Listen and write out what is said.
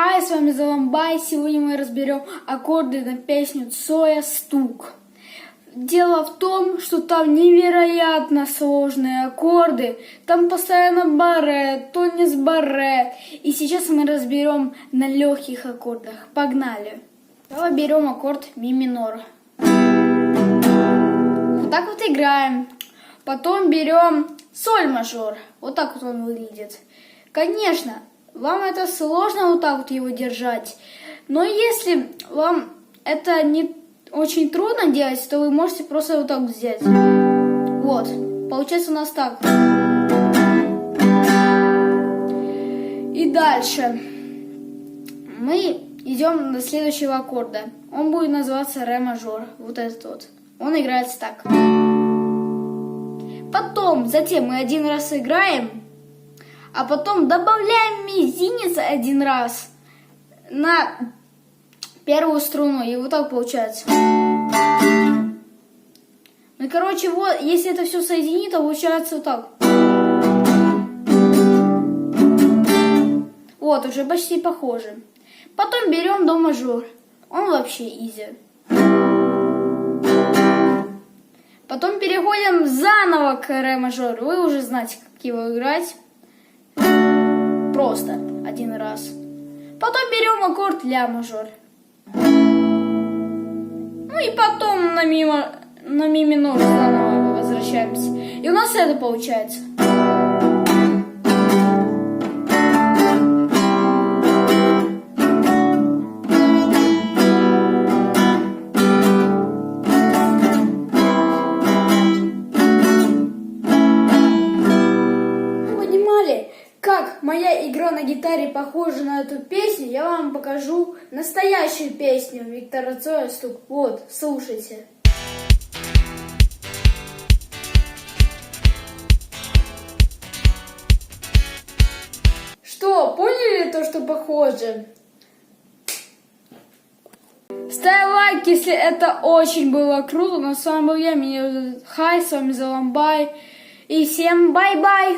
Хай, с вами Заламбай. Сегодня мы разберем аккорды на песню Цоя «Стук». Дело в том, что там невероятно сложные аккорды. Там постоянно барре, тонис барре. И сейчас мы разберем на легких аккордах. Погнали. Давай берем аккорд ми минор. Вот так вот играем. Потом берем соль мажор. Вот так вот он выглядит. Конечно, вам это сложно вот так вот его держать. Но если вам это не очень трудно делать, то вы можете просто вот так взять. Вот. Получается у нас так. И дальше мы идем до следующего аккорда. Он будет называться ре мажор. Вот этот вот. Он играется так. Затем мы один раз играем, а потом добавляем мизинец один раз на первую струну. И вот так получается. Ну и короче, вот, если это все соединить, то получается вот так. Вот, уже почти похоже. Потом берем до мажор. Он вообще изи. Потом переходим заново к ре мажору. Вы уже знаете, как его играть. Просто один раз. Потом берем аккорд ля мажор. Ну и потом на ми минор заново возвращаемся. И у нас это получается. Как моя игра на гитаре похожа на эту песню, я вам покажу настоящую песню Виктора Цоя «Стук». Вот, слушайте. Что, поняли то, что похоже? Ставь лайк, если это очень было круто. Но с вами был я, меня зовут Хай, с вами Заламбай. И всем бай-бай!